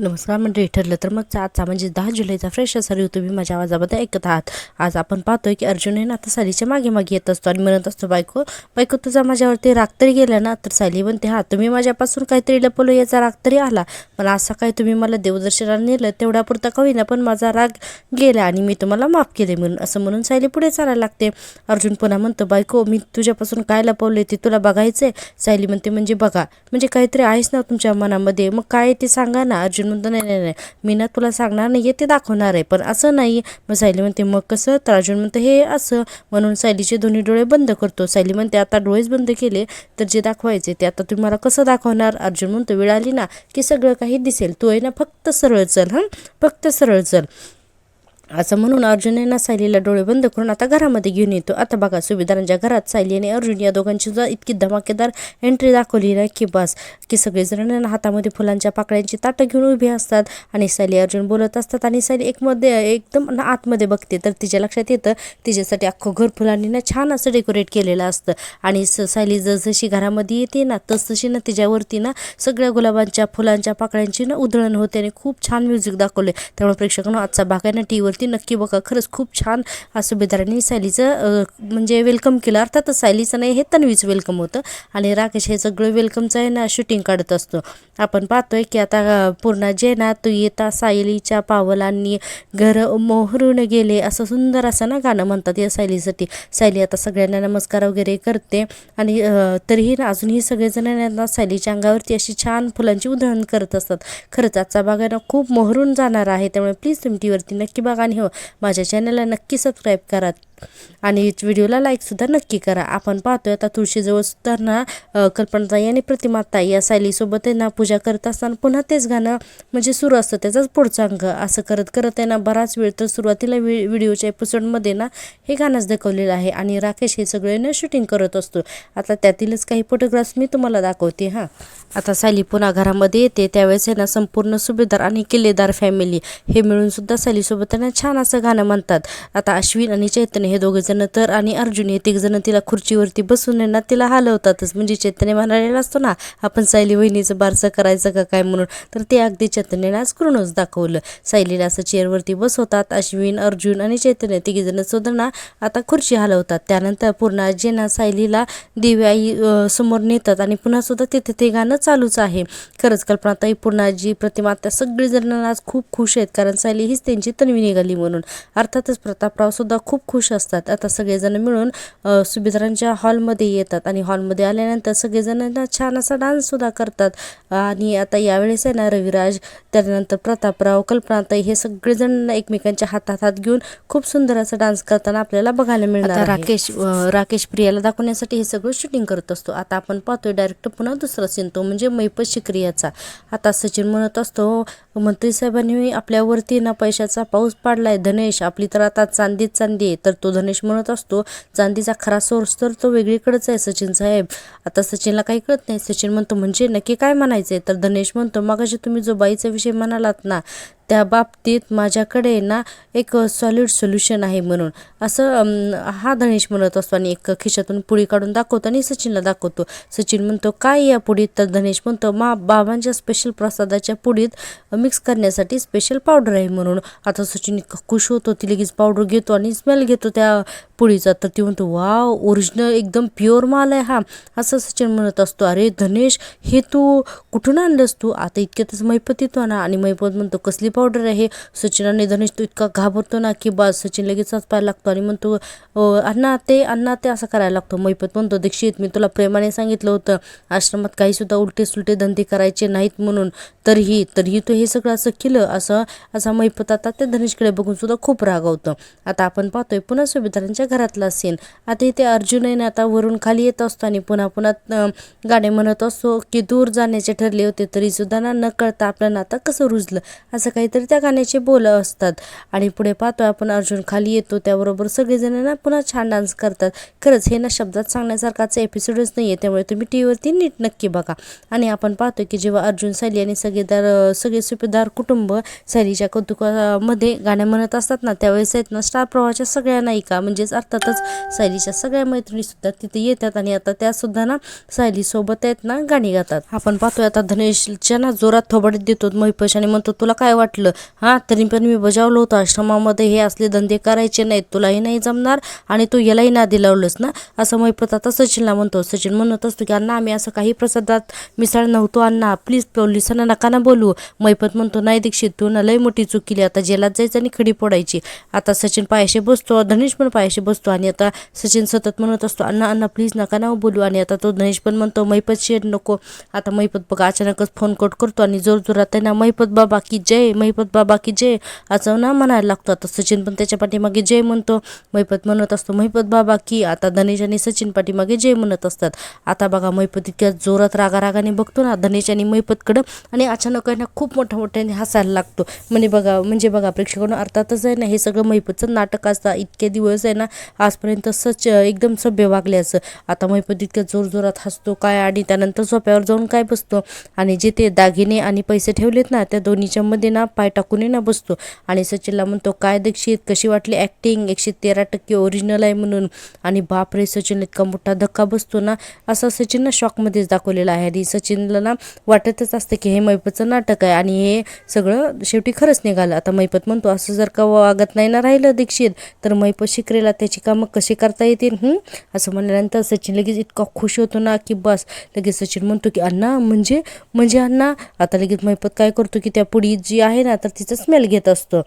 नमस्कार मंडळी. ठरलं तर मग आजचा म्हणजे 10 जुलैचा फ्रेश असा रिव्ह्यू तुम्ही माझ्या आवाजामध्ये ऐकत आहात. आज आपण पाहतोय की अर्जुन आहे ना आता सायलीच्या मागे मागे येत असतो आणि म्हणत असतो, बायको बायको तुझा माझ्यावरती राग तरी गेला ना. तर सायली म्हणते, हा तुम्ही माझ्यापासून काहीतरी लपवलं याचा राग तरी आला, पण आज सकाळी तुम्ही मला देवदर्शनाला नेलं तेवढ्यापुरता का होईना पण माझा राग गेला आणि मी तुम्हाला माफ केले म्हणून. असं म्हणून सायली पुढे चालायला लागते. अर्जुन पुन्हा म्हणतो, बायको मी तुझ्यापासून काय लपवले ते तुला बघायचंय. सायली म्हणते, म्हणजे बघा म्हणजे काहीतरी आहेच ना तुमच्या मनामध्ये, मग काय ते सांगा ना. अर्जुन म्हणतो, नाही नाही नाही मी ना तुला सांगणार नाही, ते दाखवणार आहे, पण असं नाही. मग सायली म्हणते, मग कसं. तर अर्जुन म्हणतो, हे असं. म्हणून सायलीचे दोन्ही डोळे बंद करतो. सायली म्हणते, आता डोळेच बंद केले तर जे दाखवायचे ते आता तुम्ही मला कसं दाखवणार. अर्जुन म्हणतो, वेळ आली ना की सगळं काही दिसेल, तू आहे ना फक्त सरळ चल, फक्त सरळ चल. असं म्हणून अर्जुन आहे ना सायलीला डोळे बंद करून आता घरामध्ये घेऊन येतो. आता बघा सुभेदारांच्या घरात सायली आणि अर्जुन या दोघांची सुद्धा इतकी धमाकेदार एंट्री दाखवली ना की बस, की सगळेजण हातामध्ये फुलांच्या पाकळ्यांची ताटं घेऊन उभी असतात आणि सायली अर्जुन बोलत असतात आणि सायली एकदम आतमध्ये बघते तर तिच्या लक्षात येतं तिच्यासाठी अख्खं घर फुलांनी ना छान असं डेकोरेट केलेलं असतं. आणि सायली जशी घरामध्ये येते ना तशी ना तिच्यावरती ना सगळ्या गुलाबांच्या फुलांच्या पाकळ्यांची ना उधळण होते आणि खूप छान म्युझिक दाखवले. त्यामुळे प्रेक्षकांना आजचा भाग आहे ना टीव्हीवरती नक्की बघा. खरंच खूप छान असं बेदारांनी सायलीचं म्हणजे वेलकम केलं. अर्थातच सायलीचं नाही, हे तन्वीचं वेलकम होतं आणि राकेश हे सगळं वेलकमचं आहे ना शूटिंग काढत असतो. आपण पाहतोय की आता पूर्ण जे ना तू येता सायलीच्या पावलांनी घर मोहरून गेले असं सुंदर असं ना गाणं म्हणतात या सायलीसाठी. सायली आता सगळ्यांना नमस्कार वगैरे करते आणि तरीही ना अजूनही सगळेजण ना सायलीच्या अंगावरती अशी छान फुलांची उधळण करत असतात. खरंच आजचा भाग आहे ना खूप मोहरून जाणार आहे, त्यामुळे प्लीज तुम्ही टीव्हीवरती नक्की बघा आणि हो माझ्या चॅनलला नक्की सबस्क्राईब करा आणि व्हिडिओला लाईकसुद्धा नक्की करा. आपण पाहतोय आता तुळशीजवळ सुद्धा ना कल्पनाताई आणि प्रतिमाताई या सायलीसोबत आहे ना पूजा करत असताना पुन्हा तेच गाणं म्हणजे सुरू असतं, त्याचाच पुढचा अंग. असं करत करत आहे ना बराच वेळ तर सुरुवातीला व्हिडिओच्या एपिसोडमध्ये ना हे गाणंच दाखवलेलं आहे आणि राकेश हे सगळे ना शूटिंग करत असतो. आता त्यातीलच काही फोटोग्राफ्स मी तुम्हाला दाखवते. आता सायली पुन्हा घरामध्ये येते त्यावेळेस आहे ना संपूर्ण सुभेदार आणि किल्लेदार फॅमिली हे मिळून सुद्धा सायलीसोबत त्यांना छान असं गाणं म्हणतात. आता अश्विन आणि चैतन्य हे दोघेजण तर आणि अर्जुन हे तिघजण तिला खुर्चीवरती बसून ना तिला हलवतातच. म्हणजे चैतन्य म्हणालेला असतो ना आपण सायली वहिनीचं बारसं करायचं का काय म्हणून, तर ते अगदी चैतन्याने आज करूनच दाखवलं. सायलीला असं चेअरवरती बसवतात. अश्विन अर्जुन आणि चैतन्य तिघीजण सुद्धा ना आता खुर्ची हलवतात. त्यानंतर पूर्ण आजी ना सायलीला दिव्याई समोर नेतात आणि पुन्हा सुद्धा तिथे ते गाणं चालूच आहे. खरंच कल्पनाताई पूर्ण आजी प्रतिमा त्या सगळेजण आज खूप खुश आहेत, कारण सायली हीच त्यांची तन्वी निघाली म्हणून. अर्थातच प्रतापराव सुद्धा खूप खुश असतात. आता सगळेजण मिळून सुभेदारांच्या हॉलमध्ये येतात आणि हॉलमध्ये आल्यानंतर सगळेजण छान असा डान्स सुद्धा करतात. आणि आता यावेळेस आहे ना रविराज त्यानंतर प्रतापराव कल्पनाताई हे सगळेजण एकमेकांच्या हातात हात घेऊन खूप सुंदर असं डान्स करताना आपल्याला बघायला मिळणार आहे. राकेश प्रियाला दाखवण्यासाठी हे सगळं शूटिंग करत असतो. आता आपण पाहतोय डायरेक्ट पुन्हा दुसरा सीन तो म्हणजे मैपत शिक्रियाचा. आता सचिन म्हणत असतो, मंत्री साहेबांनी आपल्यावरती ना पैशाचा पाऊस पाडलाय धनेश, आपली तर आता चांदीच चांदी आहे. तर तो धनेश म्हणत असतो, चांदीचा खरा सोर्स तर तो वेगळीकडेच आहे सचिन साहेब. आता सचिनला काही कळत नाही. सचिन म्हणतो, म्हणजे नक्की काय म्हणायचंय. तर धनेश म्हणतो, मगाशी तुम्ही जो बाईचा विषय म्हणालात ना त्या बाबतीत माझ्याकडे ना एक सॉलिड सोल्युशन आहे म्हणून. असं हा धनेश म्हणत असतो आणि एक खिशातून पुडी काढून दाखवतो आणि सचिनला दाखवतो. सचिन म्हणतो, काय या पुडीत. तर धनेश म्हणतो, बाबांच्या स्पेशल प्रसादाच्या पुडीत मिक्स करण्यासाठी स्पेशल पावडर आहे म्हणून. आता सचिन खुश होतो, ती लगेच पावडर घेतो आणि स्मेल घेतो त्या पुडीचा. तर ती म्हणतो, वाव ओरिजिनल एकदम प्युअर माल आहे हा, असं सचिन म्हणत असतो. अरे धनेश हे तू कुठून आणलंस तू. आता इतक्यातच मैपत येतो ना आणि मैपत म्हणतो, कसली पावडर आहे. सचिन आणि धनेश तो इतका घाबरतो ना की बस सचिन लगेच पाहायला लागतो आणि म्हणतो, अण्णा ते असं करायला लागतो. मैपत म्हणतो, दीक्षित मी तुला प्रेमाने सांगितलं होतं आश्रमात काही सुद्धा उलटे सुलटे धंदे करायचे नाहीत म्हणून, तरीही तो हे सगळं असं केलं. असा मैपत आता त्या धनेशकडे बघून सुद्धा खूप रागावतं. आता आपण पाहतोय पुन्हा सुभेदारांच्या घरातला सीन. आता इथे अर्जुन आहे ना आता वरून खाली येत असतो आणि पुन्हा गाणे म्हणत असतो की दूर जाण्याचे ठरले होते तरी सुद्धा ना न कळता आपलं नातं कसं रुजलं, असं काहीतरी काहीतरी त्या गाण्याचे बोल असतात. आणि पुढे पाहतोय आपण अर्जुन खाली येतो, त्याबरोबर सगळेजण ना पुन्हा छान डान्स करतात. खरंच हे ना शब्दात सांगण्यासारखाच एपिसोडच नाही आहे, त्यामुळे तुम्ही टी व्हीवरती नीट नक्की बघा. आणि आपण पाहतो की जेव्हा अर्जुन, सायली आणि सगळे सुभेदार कुटुंब सायलीच्या कौतुकामध्ये गाणं म्हणत असतात ना, त्यावेळेस आहेत ना स्टार प्रवाहाच्या सगळ्या नायिका म्हणजेच अर्थातच सायलीच्या सगळ्या मैत्रिणी सुद्धा तिथे येतात आणि आता त्या सुद्धा ना सायली सोबत आहेत ना गाणी गातात. आपण पाहतोय आता धनेशच्या ना जोरात थोबाडीत देतो महिपश आणि म्हणतो, तुला काय वाटलं हा, तरी पण मी बजावलं होतं आश्रमामध्ये हे असले धंदे करायचे नाहीत, तुलाही नाही जमणार आणि तू यालाही नादी लावलंस ना, असं महिपत आता सचिनला म्हणतो. सचिन म्हणत असतो की अण्णा आम्ही असं काही प्रसादात मिसळ नव्हतो अण्णा, प्लीज पोलिसांना नका ना बोलू. महिपत म्हणतो, नाही दीक्षित तू ना लय मोठी चूक केली, आता जेलात जायचं आणि खडी फोडायची. आता सचिन पायाशी बसतो, धनेश पण पायाशी बसतो आणि आता सचिन सतत म्हणत असतो, अण्णा अण्णा प्लीज नका ना बोलू. आणि आता तो धनेश पण म्हणतो, महिपत शेड नको. आता महिपत बघा अचानकच फोन कट करतो आणि जोरजोरात त्यांना महिपत बाबा की जय, महिपत बाबा की जय असं ना म्हणायला लागतो. आता सचिन पण त्याच्या पाठीमागे जय म्हणतो, महिपत म्हणत असतो महिपत बाबा की. आता धनेश आणि सचिन पाठीमागे जय म्हणत असतात. आता बघा महिपत इतक्या जोरात रागारागाने बघतो ना धनेश आणि महिपतकडं आणि अचानक आहे ना खूप मोठ्याने हसायला लागतो. म्हणजे बघा प्रेक्षकांना अर्थातच आहे ना हे सगळं महिपतचं नाटक असतं. इतके दिवस आहे ना आजपर्यंत एकदम सभ्य वागल्याचं. आता महिपत इतक्या जोरजोरात हसतो काय आणि त्यानंतर सोप्यावर जाऊन काय बसतो आणि जे ते दागिने आणि पैसे ठेवलेत ना त्या दोन्हीच्या मध्ये ना पाय टाकून ना बसतो आणि सचिनला म्हणतो, काय दीक्षित कशी वाटली ॲक्टिंग, 113% ओरिजिनल आहे म्हणून. आणि बापरे सचिनला इतका मोठा धक्का बसतो ना, असा सचिन ना शॉकमध्येच दाखवलेला आहे. आणि सचिनला ना वाटतच असतं की हे महिपतचं नाटक आहे आणि हे सगळं शेवटी खरंच निघालं. आता महिपत म्हणतो, असं जर का वागत नाही ना राहिलं दीक्षित तर महिपत शिकरेला त्याची कामं कशी करता येतील असं म्हणल्यानंतर सचिन लगेच इतका खुश होतो ना की बस. लगेच सचिन म्हणतो की अण्णा म्हणजे अण्णा. आता लगेच महिपत काय करतो की त्या पुडी जी आहे ना तर तिचा स्मेल घेत असतो.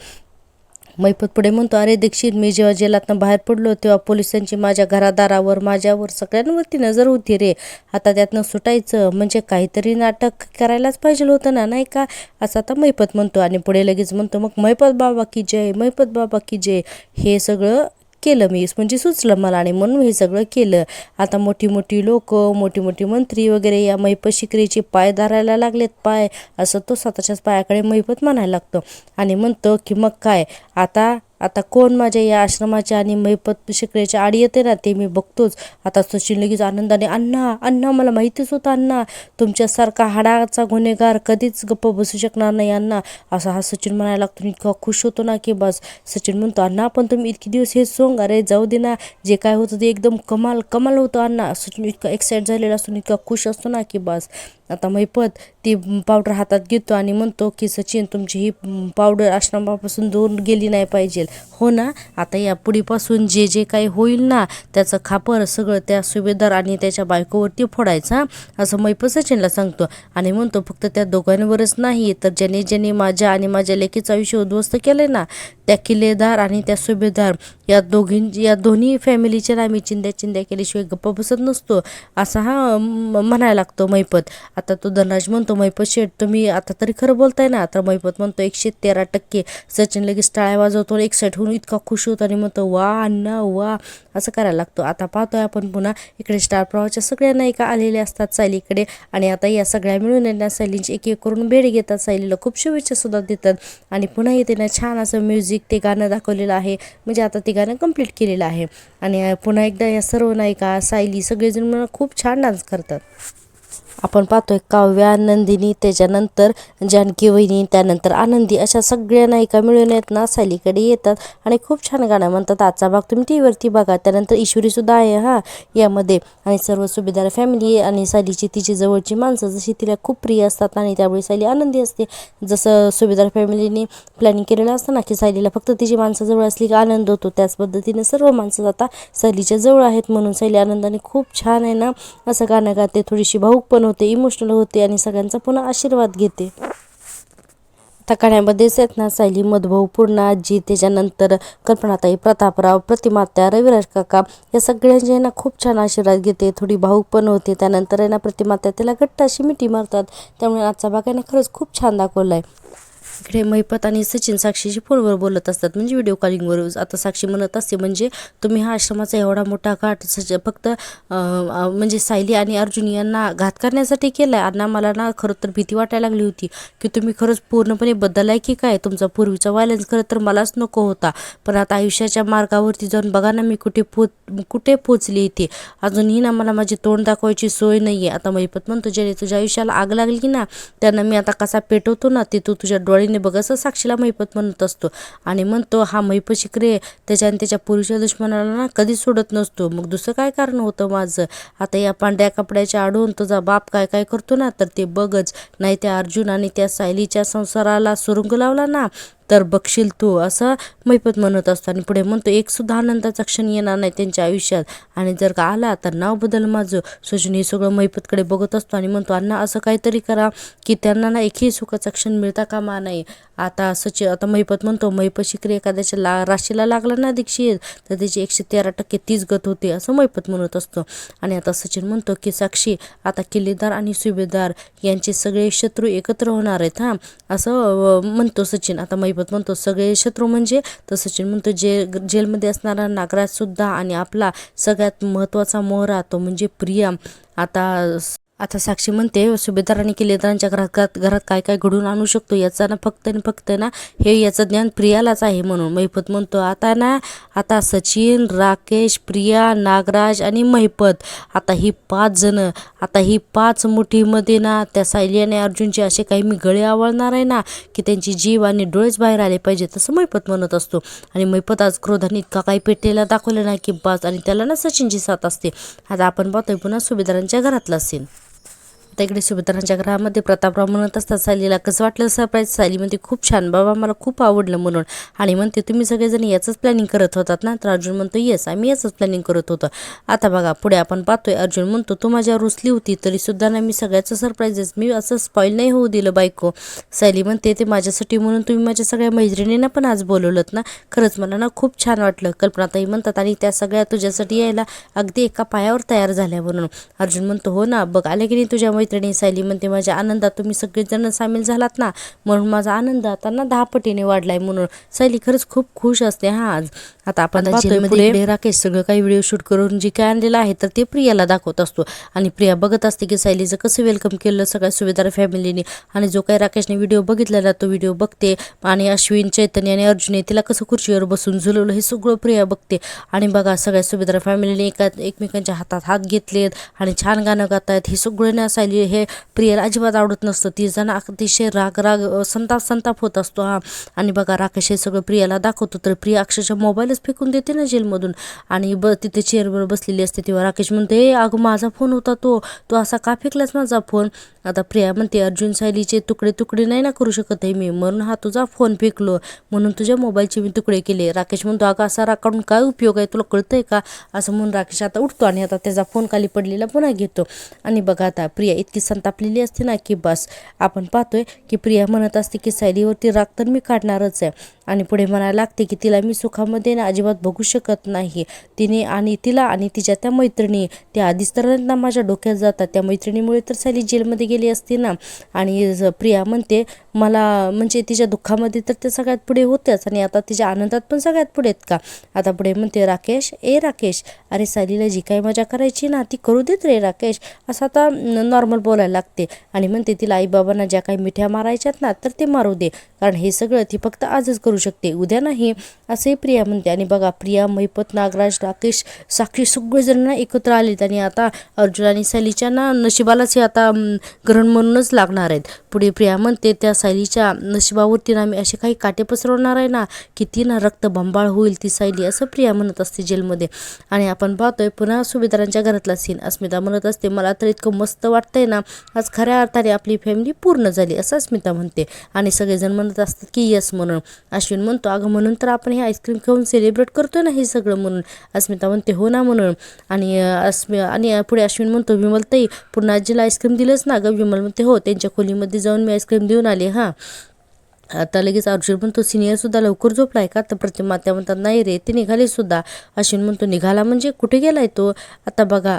महिपत पुढे म्हणतो, अरे दीक्षित मी जेव्हा जेलातनं बाहेर पडलो तेव्हा पोलिसांची माझ्या घरादारावर माझ्यावर सगळ्यांवरती नजर होती रे. आता त्यातनं सुटायचं म्हणजे काहीतरी नाटक करायलाच पाहिजे होतं ना, नाही का, असं आता महिपत म्हणतो. आणि पुढे लगेच म्हणतो, मग महिपत बाबा की जय, महिपत बाबा की जय. हे सगळं केलं मी म्हणजे सुचलं मला आणि म्हणून हे सगळं केलं. आता मोठी लोक मोठी मंत्री वगैरे या महिपत शिकरेचे पाय धरायला लागलेत पाय, असं तो स्वतःच्याच पायाकडे महिपत म्हणायला लागतो आणि म्हणतो की मग काय आता कोण माझ्या या आश्रमाच्या आणि महिपत शिकरेच्या आडी येते ना ते मी बघतोच. आता सचिन लगेच आनंदाने, अण्णा मला माहितीच होतं अण्णा, तुमच्यासारखा हाडाचा गुन्हेगार कधीच गप्प बसू शकणार नाही अण्णा, असा हा सचिन म्हणायला लागतो. इतका खुश होतो ना की बस. सचिन म्हणतो, अण्णा पण तुम्ही इतके दिवस हे सोंग, अरे जाऊ दे ना, जे काय होतं ते एकदम कमाल होतं अण्णा. सचिन इतका एक्साइट झालेला असतो, इतका खुश असतो ना की बस. आता महिपत ती पावडर हातात घेतो आणि म्हणतो की सचिन तुमची ही पावडर आश्रमापासून दूर गेली नाही पाहिजे, हो ना. आता या पुढीपासून जे काही होईल ना त्याचं खापर सगळं त्या सुभेदार आणि त्याच्या बायकोवरती फोडायचा, असं महिपत सचिनला सांगतो. आणि म्हणतो, फक्त त्या दोघांवरच नाही तर ज्याने माझ्या आणि माझ्या लेकीचं आयुष्य उद्ध्वस्त केलंय ना, त्या किल्लेदार आणि त्या सुभेदार या दोन्ही फॅमिलीच्या आम्ही चिंध्या केल्याशिवाय गप्प बसत नसतो, असा हा म्हणायला लागतो महिपत. आता तो धनराज म्हणतो, महिपत शेठ तुम्ही आता तरी खरं बोलताय ना. तर महिपत म्हणतो 113%. सचिन लगेच टाळ्या वाजवतो, एक्साइट होऊन इतका खुश होतो आणि म्हणतो, वा अण्णा वा, असं करायला लागतो. आता पाहतोय आपण पुन्हा इकडे स्टार प्रवाहाच्या सगळ्या नायिका आलेल्या असतात सायलीकडे आणि आता या सगळ्या मिळून यांना सायलीची एक करून भेट घेतात, सायलीला खूप शुभेच्छा सुद्धा देतात. आणि पुन्हा येते ना छान असं म्युझिक ते गाणं दाखवलेलं आहे, म्हणजे आता ते गाणं कंप्लीट केलेलं आहे. आणि पुन्हा एकदा या सर्व नायिका सायली सगळेजण मिळून खूप छान डान्स करतात. आपण पाहतोय काव्या, नंदिनी, त्याच्यानंतर जानकी वहिनी, त्यानंतर आनंदी, अशा सगळ्या नायिका मिळून आहेत ना सायलीकडे येतात आणि खूप छान गाणं म्हणतात. आजचा भाग तुम्ही टी व्हीवरती बघा. त्यानंतर ईश्वरी सुद्धा आहे यामध्ये आणि सर्व सुभेदार फॅमिली आणि सायलीची तिची जवळची माणसं जशी तिला खूप प्रिय असतात आणि त्यामुळे सायली आनंदी असते. जसं सुभेदार फॅमिलीने प्लॅनिंग केलेलं असतं ना की सायलीला फक्त तिची माणसं जवळ असली की आनंद होतो, त्याच पद्धतीने सर्व माणसं आता सायलीच्या जवळ आहेत म्हणून सायली आनंदाने खूप छान आहे ना असं गाणं गाते, थोडीशी भाऊक पण होते, इमोशनल होते आणि सगळ्यांचा पुन्हा आशीर्वाद घेते. त्या गाण्यामध्येच आहेत ना सायली, मधुभाऊ, पूर्णा आजी, त्याच्यानंतर कल्पनाताई, प्रतापराव, प्रतिमात्या, रविराज काका या सगळ्यांचे ना खूप छान आशीर्वाद घेते, थोडी भाऊक पण होते. त्यानंतर आहे ना प्रतिमात्या त्याला घट्ट अशी मिठी मारतात. त्यामुळे आजचा भाग आहे ना खरंच खूप छान दाखवला आहे. इकडे महिपत आणि सचिन साक्षीची फोनवर बोलत असतात, म्हणजे व्हिडिओ कॉलिंगवर. आता साक्षी म्हणत असते, म्हणजे तुम्ही हा आश्रमाचा एवढा मोठा घाट फक्त म्हणजे सायली आणि अर्जुन यांना घात करण्यासाठी केलाय. आणि मला ना खरं तर भीती वाटायला लागली होती की तुम्ही खरंच पूर्णपणे बदललाय की काय. तुमचा पूर्वीचा व्हायलन्स खरं तर मलाच नको होता, पण आता आयुष्याच्या मार्गावरती जाऊन बघा ना मी कुठे पोचली इथे. अजूनही ना मला माझी तोंड दाखवायची सोय नाहीये. आता महिपत म्हणतो, ज्याने तुझ्या आयुष्याला आग लागली ना त्यांना मी आता कसा पेटवतो ना ते तू तुझ्या डोळ्याने बघ, असं साक्षीला महिपत म्हणत असतो. आणि म्हणतो, हा महिपत शिकरे त्याच्या आणि त्याच्या पुरुषाच्या दुश्मनाला ना कधीच सोडत नसतो. मग दुसरं काय कारण होतं माझं. आता या पांढऱ्या कपड्याच्या आडून तुझा बाप काय काय करतो ना तर ते बघच. नाही त्या अर्जुन आणि त्या सायलीच्या संसाराला सुरुंग लावला ना तर बघशील तू, असं महिपत म्हणत असतो. आणि पुढे म्हणतो, एक सुद्धा आनंदाचा क्षण येणार नाही त्यांच्या आयुष्यात, आणि जर का आला तर नाव बदल माझं. सचिन हे सगळं महिपतकडे बघत असतो आणि म्हणतो, अण्णा असं काहीतरी करा की त्यांना ना एकही सुखाचा क्षण मिळता कामा नाही. आता महिपत म्हणतो, महिपत शिकरे एखाद्याच्या राशीला लागला ना दीक्षित तर त्याची 113% तीच गत होते, असं महिपत म्हणत असतो. आणि आता सचिन म्हणतो की साक्षी, आता किल्लेदार आणि सुभेदार यांचे सगळे शत्रू एकत्र होणार आहेत हा, असं म्हणतो सचिन. आता महिपत म्हणतो, सगळे शत्रू म्हणजे. तर सचिन म्हणतो, जेलमध्ये असणारा नागराज सुद्धा आणि आपला सगळ्यात महत्त्वाचा मोहरा तो म्हणजे प्रिया. आता साक्षी म्हणते, सुभेदार आणि किल्लेदारांच्या घरात काय काय घडून आणू शकतो याचा ना फक्त ना हे याचं ज्ञान प्रियालाच आहे. म्हणून महिपत म्हणतो, आता सचिन, राकेश, प्रिया, नागराज आणि महिपत, आता ही 5 जण, आता ही 5 मुठीमध्ये ना त्या सायली आणि अर्जुनचे असे काही मी गळे आवळणार आहे ना की त्यांची जीव आणि डोळेच बाहेर आले पाहिजेत, असं महिपत म्हणत असतो. आणि महिपत आज क्रोधाने इतका काही पेटलेला दाखवलं ना की बस, आणि त्याला ना सचिनची साथ असते. आता आपण पाहतोय पुन्हा सुभेदारांच्या घरातला सीन. आता इकडे सुभेदारांच्या घरामध्ये प्रतापराव म्हणत असतात, सायलीला कसं वाटलं सरप्राईज. सायली म्हणते, खूप छान बाबा, मला खूप आवडलं म्हणून. आणि म्हणते, तुम्ही सगळेजण याचंच प्लॅनिंग करत होतात ना. तर अर्जुन म्हणतो, येस आम्ही याचंच प्लॅनिंग करत होतो. आता बघा पुढे आपण पाहतोय, अर्जुन म्हणतो, तू माझ्यावर रुसली होती तरी सुद्धा ना मी सगळ्याचं सरप्राईजेस मी असं स्पॉईल नाही होऊ दिलं बायको. सायली म्हणते, ते माझ्यासाठी म्हणून तुम्ही माझ्या सगळ्या मैत्रिणींना पण आज बोलवलं ना, खरंच मला ना खूप छान वाटलं. कल्पनाताई म्हणतात, आणि त्या सगळ्या तुझ्यासाठी यायला अगदी एका पायावर तयार झाल्या म्हणून. अर्जुन म्हणतो, हो ना, बघ आले की नाही तुझ्या मैत्रिणी. सायली म्हणते, माझ्या आनंदात तुम्ही सगळेजण सामील झालात ना म्हणून माझा आनंद आता ना 10 पटीने वाढलाय म्हणून. सायली खरंच खूप खुश असते हा आज. आता आपण जेलमध्ये राकेश सगळं काही व्हिडिओ शूट करून जे काय आणलेलं आहे तर ते प्रियाला दाखवत असतो. आणि प्रिया बघत असते की सायलीचं कसं वेलकम केलं सगळ्या सुभेदार फॅमिलीने. आणि जो काही राकेशने व्हिडिओ बघितलेला तो व्हिडिओ बघते. आणि अश्विन, चैतन्य आणि अर्जुन तिला कसं खुर्चीवर बसून झुलवलं हे सगळं प्रिया बघते. आणि बघा सगळ्या सुभेदार फॅमिलीने एकमेकांच्या हातात हात घेतलेत आणि छान गाणं गातायत. हे सगळं ना सायली हे प्रियाला अजिबात आवडत नसतं. ती जण अतिशय राग संताप होत असतो हा. आणि बघा राकेश हे सगळं प्रियाला दाखवतो तर प्रिया अक्षरशः मोबाईलच फेकून देते ना जेलमधून. आणि तिथे चेअरवर बसलेली असते तेव्हा राकेश म्हणते, अगं माझा फोन होता तो असा का फेकलास माझा फोन. आता प्रिया म्हणते, अर्जुन सायलीचे तुकडे नाही ना करू शकत आहे मी, म्हणून हा तुझा फोन फेकलो, म्हणून तुझ्या मोबाईलचे मी तुकडे केले. राकेश म्हणतो, अगं असा राग काढून काय उपयोग आहे, तुला कळतंय का. असं म्हणून राकेश आता उठतो आणि आता त्याचा फोन खाली पडलेला पुन्हा घेतो. आणि बघा आता प्रिया इतकी संतापलेली असते ना की बस. आपण पाहतोय की प्रिया म्हणत असते की सायलीवरती राग तर मी काढणारच आहे. आणि पुढे म्हणायला लागते की तिला मी सुखामध्ये ना अजिबात बघू शकत नाही. तिला आणि तिच्या त्या मैत्रिणी त्या आधीच तर ना माझ्या डोक्यात जातात. त्या मैत्रिणीमुळे तर सायली जेलमध्ये गेली असते ना. आणि प्रिया म्हणते, मला म्हणजे तिच्या दुःखामध्ये तर त्या सगळ्यात पुढे होत्याच आणि आता तिच्या आनंदात पण सगळ्यात पुढे आहेत का. आता पुढे म्हणते, राकेश अरे सायलीला जी काही मजा करायची ना ती करू देत रे राकेश, असं आता नॉर्मल बोलायला लागते. आणि म्हणते, तिला आईबाबांना ज्या काही मिठ्या मारायच्यात ना तर ते मारू दे, कारण हे सगळं ती फक्त आजच करू शकते, उद्या नाही, असे प्रिया म्हणते. आणि बघा प्रिया, महिपत, नागराज, राकेश, साक्षी सगळेजण ना एकत्र आलेत. आणि आता अर्जुन आणि सायलीच्या ना नशिबालाच हे आता ग्रहण म्हणूनच लागणार आहेत. पुढे प्रिया म्हणते, त्या सायलीच्या नशिबावरती ना मी असे काही काटे पसरवणार आहे ना की ती ना रक्तबंबाळ होईल ती सायली, असं प्रिया म्हणत असते जेलमध्ये. आणि आपण पाहतोय पुन्हा सुभेदारांच्या घरातला सीन. अस्मिता म्हणत असते, मला तर इतकं मस्त वाटतंय ना, आज खऱ्या अर्थाने आपली फॅमिली पूर्ण झाली, असं अस्मिता म्हणते. आणि सगळेजण म्हणत असतात की यस म्हणून. अश्विन म्हणतो, अगं म्हणून तर आपण हे आईस्क्रीम खाऊन सेलिब्रेट करतोय ना हे सगळं म्हणून. अस्मिता म्हणते, हो ना म्हणून. आणि पुढे अश्विन म्हणतो, विमलताई पूर्ण आजीला आईस्क्रीम दिलंच ना. गं विमल म्हणते, हो त्यांच्या खोलीमध्ये जाऊन मी आईस्क्रीम देऊन आले हां. आता लगेच अर्जुन म्हणतो सिनियरसुद्धा लवकर झोपलाय का? तर प्रतिमा त्या म्हणतात नाही रे ते निघाले सुद्धा. अश्विन म्हणतो निघाला म्हणजे कुठे गेलाय तो? आता बघा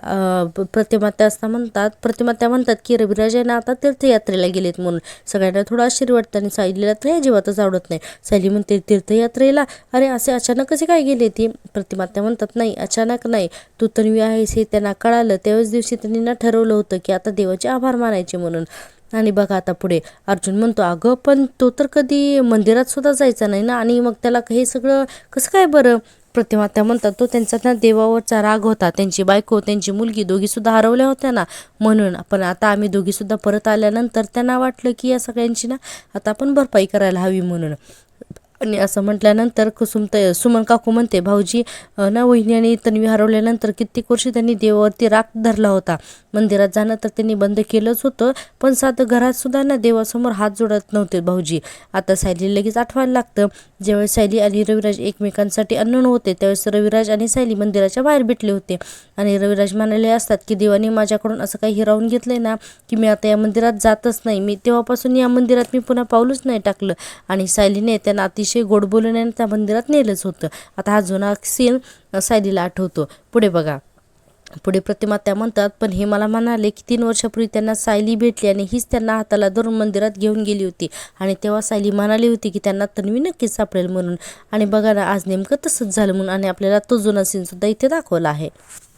प्रतिमा त्या म्हणतात की रविराज आहे ना आता तीर्थयात्रेला गेलेत म्हणून. सगळ्यांना थोडं आश्चर्य वाटतं आणि सायलीला तर अजिबातच आवडत नाही. सायली म्हणते तीर्थयात्रेला? अरे असे अचानक कसे काय गेले ती? प्रतिमा त्या म्हणतात नाही अचानक नाही, तू तन्वी आहेस हे त्यांना कळालं त्याच दिवशी त्यांनी ना ठरवलं होतं की आता देवाचे आभार मानायचे म्हणून. आणि बघा आता पुढे अर्जुन म्हणतो अगं पण तो तर कधी मंदिरात सुद्धा जायचा नाही ना, आणि मग त्याला हे सगळं कसं काय बरं? प्रतिमा त्या म्हणतात तो त्यांचा ना देवावरचा राग होता, त्यांची बायको त्यांची मुलगी दोघीसुद्धा हरवल्या होत्या ना म्हणून. पण आता आम्ही दोघीसुद्धा परत आल्यानंतर त्यांना वाटलं की या सगळ्यांची ना आता आपण भरपाई करायला हवी म्हणून. आणि असं म्हटल्यानंतर सुमन काकू म्हणते भाऊजी ना वहिनी आणि तन्वी हरवल्यानंतर कित्येक वर्षी त्यांनी देवावरती राग धरला होता. मंदिरात जाणं तर त्यांनी बंद केलंच होतं, पण साधं घरात सुद्धा ना देवासमोर हात जोडत नव्हते भाऊजी. आता सायली लगेच आठवायला लागतं ज्यावेळेस सायली आणि रविराज एकमेकांसाठी अननोन होते त्यावेळेस रविराज आणि सायली मंदिराच्या बाहेर भेटले होते. आणि रविराज म्हणाले असतात की देवाने माझ्याकडून असं काही हिरावून घेतलंय ना की मी आता या मंदिरात जातच नाही, मी तेव्हापासून या मंदिरात मी पुन्हा पाऊलच नाही टाकलं. आणि सायलीने त्यांना अतिशय गोड बोलण्याने त्या मंदिरात नेलंच होतं. आता हा जुना सीन सायलीला आठवतो. पुढे बघा पुढे प्रतिमा त्या म्हणतात पण हे मला म्हणाले की 3 वर्षापूर्वी त्यांना सायली भेटली आणि हीच त्यांना हाताला धरून मंदिरात घेऊन गेली होती आणि तेव्हा सायली म्हणाली होती की त्यांना तन्वी नक्कीच सापडेल म्हणून. आणि बघा ना आज नेमकं तसंच झालं म्हणून, आणि आपल्याला तो जुना सीन सुद्धा इथे दाखवला आहे.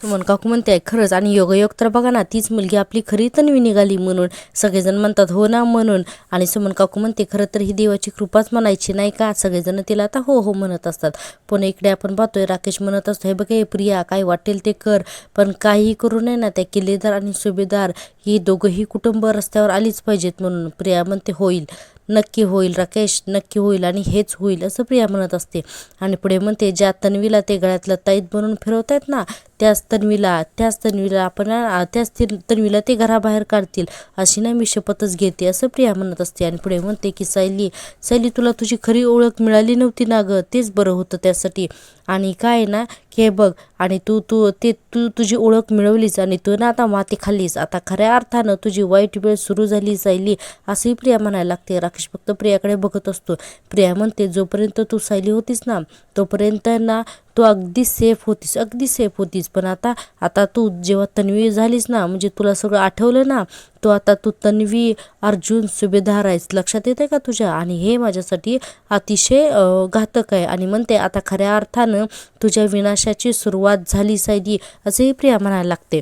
सुमन काकू म्हणते खरंच, आणि योगायोग तर बघा ना तीच मुलगी आपली खरी तन्वी निघाली म्हणून. सगळेजण म्हणतात हो ना म्हणून. आणि सुमन काकू म्हणते खरं तर ही देवाची कृपाच म्हणायची नाही का? सगळेजण तिला आता हो हो म्हणत असतात. पण इकडे आपण पाहतोय राकेश म्हणत असतो हे बघा हे प्रिया काय वाटेल ते कर, पण काहीही करू नये ना त्या किल्लेदार आणि सुभेदार ही दोघंही कुटुंब रस्त्यावर आलीच पाहिजेत म्हणून. प्रिया म्हणते होईल, नक्की होईल राकेश, नक्की होईल आणि हेच होईल असं प्रिया म्हणत असते. आणि पुढे म्हणते ज्या तन्वीला ते गळ्यातलं ताईत बनवून फिरवतायत ना त्याच तन्वीला ते घराबाहेर काढतील अशी ना मी शपथच घेते असं प्रिया म्हणत असते. आणि पुढे म्हणते की सायली तुला तुझी खरी ओळख मिळाली नव्हती ना गं, तेच बरं होतं त्यासाठी. आणि काय ना की हे बघ, आणि तू तुझी ओळख मिळवलीच आणि तू ना आता माती खाल्लीस, आता खऱ्या अर्थानं तुझी वाईट वेळ सुरू झाली सायली असंही प्रिया म्हणायला लागते. राकेश फक्त प्रियाकडे बघत असतो. प्रिया म्हणते जोपर्यंत तू सायली होतीस ना तोपर्यंत ना तू अगदी सेफ होतीस, पण आता तू जेव्हा तन्वी झालीस ना म्हणजे तुला सगळं आठवलं ना, आता तू तन्वी अर्जुन सुभेदार आहेस, लक्षात येते का तुझ्या? आणि हे माझ्यासाठी अतिशय घातक आहे. आणि म्हणते आता खऱ्या अर्थानं तुझ्या विनाशाची सुरुवात झाली सायली असंही प्रिया म्हणायला लागते.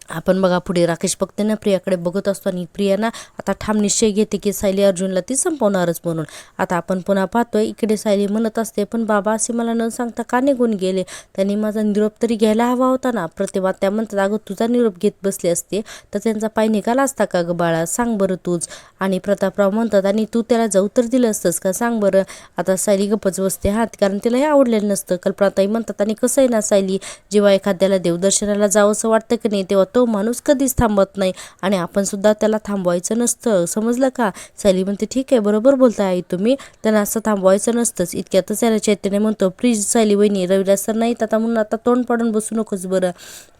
आपण बघा पुढे राकेश फक्त ना प्रियाकडे बघत असतो आणि प्रिया ना आता ठाम निश्चय घेते की सायली अर्जुनला ती संपवणारच म्हणून. आता आपण पुन्हा पाहतोय इकडे सायली म्हणत असते पण बाबा असे मला न सांगता का निघून गेले, त्यांनी माझा निरोप तरी घ्यायला हवा होता ना. प्रतिभा त्या म्हणतात अगं तुझा निरोप घेत बसले असते तर त्यांचा पाय निघाला असता का ग बाळा, सांग बरं तूच. आणि प्रतापराव म्हणतात आणि तू त्याला जाऊ तर दिलं असतंस का, सांग बरं. आता सायली गप्पच बसते कारण तिला हे आवडलेलं नसतं. कल्पनाताई म्हणतात आणि कसं आहे ना सायली, जेव्हा एखाद्याला देवदर्शनाला जावं असं वाटतं की नाही तेव्हा तो माणूस कधीच थांबत नाही आणि आपण सुद्धा त्याला थांबवायचं नसतं, समजलं का? सायली म्हणते ठीक आहे बरोबर बोलताय आई तुम्ही, त्यांना असं थांबवायचं नसतंच. इतक्यातच याला चैतन्य म्हणतो प्लीज सायली वहिनी रविराज सर नाहीत आता म्हणून आता तोंड पाडून बसू नकोस बरं.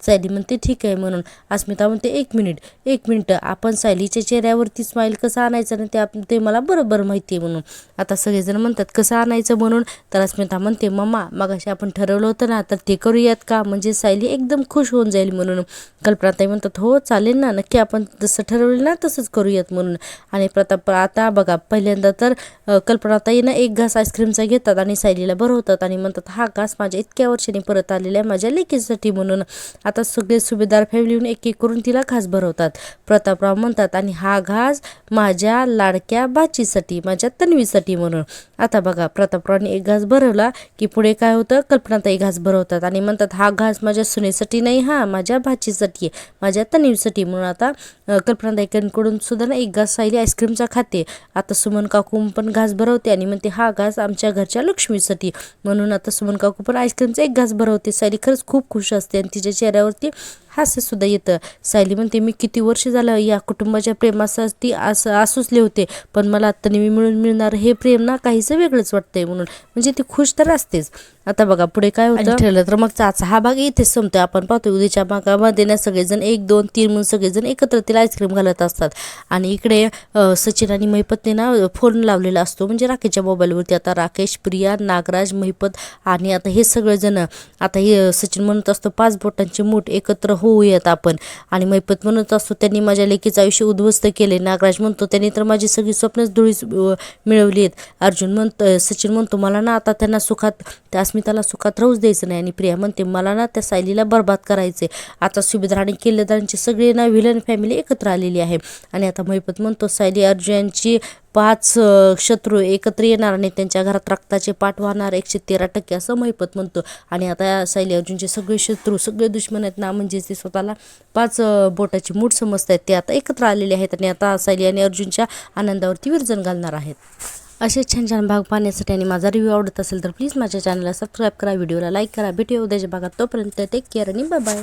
सायली म्हणते ठीक आहे म्हणून. अस्मिता म्हणते एक मिनिट आपण सायलीच्या चेहऱ्यावरती स्माईल कसं आणायचं ना ते मला बरोबर माहिती आहे म्हणून. आता सगळेजण म्हणतात कसं आणायचं म्हणून, तर अस्मिता म्हणते मम्मा मगाशी आपण ठरवलं होतं ना तर ते करूयात का, म्हणजे सायली एकदम खुश होऊन जाईल म्हणून. कल्पनाताई म्हणतात हो चालेल ना, नक्की आपण जसं ठरवलं ना तसंच करूयात म्हणून. आणि आता बघा पहिल्यांदा तर कल्पनाताई ना एक घास आईस्क्रीमचा घेतात आणि सायलीला भरवतात आणि म्हणतात हा घास माझ्या इतक्या वर्षांनी परत आलेल्या माझ्या लेकीसाठी म्हणून. आता सगळे सुभेदार फॅमिलीहून एक करून तिला घास भरवतात. प्रतापराव म्हणतात आणि हा घास माझ्या लाडक्या बाचीसाठी माझ्या तन्वीसाठी म्हणून. आता बघा प्रतापरावने एक घास भरवला की पुढे काय होतं, कल्पनाताई घास भरवतात आणि म्हणतात हा घास माझ्या सुनेसाठी नाही, हा माझ्या भाचीसाठी माझ्या तन्वीसाठी म्हणून. आता कल्पनाताईकडून सुद्धा ना एक घास सायली आईस्क्रीमचा खाते. आता सुमन काकू पण घास भरवते आणि म्हणते हा घास आमच्या घरच्या लक्ष्मीसाठी म्हणून. आता सुमन काकू पण आईस्क्रीमचा एक घास भरवते. सायली खरंच खूप खुश असते आणि तिच्या चेहऱ्यावरती हास्यसुद्धा येतं. सायली म्हणते, मी किती वर्ष झालं या कुटुंबाच्या प्रेमासाठी आसुसले होते, पण मला आत्ता नेहमी मिळणार हे प्रेम ना काहीसं वेगळंच वाटतंय म्हणून. म्हणजे ती खुश तर असतेच. आता बघा पुढे काय होतं ठरलं तर मग चाचा हा भाग इथेच संपतोय. आपण पाहतो उद्याच्या भागामध्ये ना सगळेजण 1 2 3 म्हणून सगळेजण एकत्र तिला आईस्क्रीम घालत असतात. आणि इकडे सचिन आणि महिपतने ना फोन लावलेला असतो म्हणजे राकेशच्या मोबाईलवरती. आता राकेश, प्रिया, नागराज, महिपत आणि आता हे सगळेजण आता हे सचिन म्हणत असतो 5 बोटांचे मूठ एकत्र होऊयात आपण. आणि महिपत म्हणत असतो, त्यांनी माझ्या लेकीचं आयुष्य उद्ध्वस्त केले. नागराज म्हणतो, त्यांनी तर माझी सगळी स्वप्नच धुळीस मिळवली आहेत. अर्जुन म्हणतो, सचिन म्हणतो, मला ना आता त्यांना सुखात त्या अस्मिताला सुखात राहूच द्यायचं नाही. आणि प्रिया म्हणते, मला ना त्या सायलीला बरबाद करायचे. आता सुभेदार आणि किल्लेदारांची सगळी ना व्हिलन फॅमिली एकत्र आलेली आहे. आणि आता महिपत म्हणतो, सायली अर्जुनची 5 शत्रू एकत्र येणार आणि त्यांच्या घरात रक्ताचे पाठ वाहणार 113% असं महिपत म्हणतो. आणि आता सायली अर्जुनचे सगळे शत्रू सगळे दुश्मन आहेत ना, म्हणजे ते स्वतःला 5 बोटाची मूठ समजतात, ते आता एकत्र आलेले आहेत. आणि आता सायली आणि अर्जुनच्या आनंदावरती विरजण घालणार आहेत. असे छान छान भाग पाहण्यासाठी आणि माझा रिव्ह्यू आवडत असेल तर प्लीज माझ्या चॅनलला सबस्क्राईब करा, व्हिडिओला लाईक करा. भेटूया उद्याच्या भागात. तोपर्यंत टेक केअर आणि बाय बाय.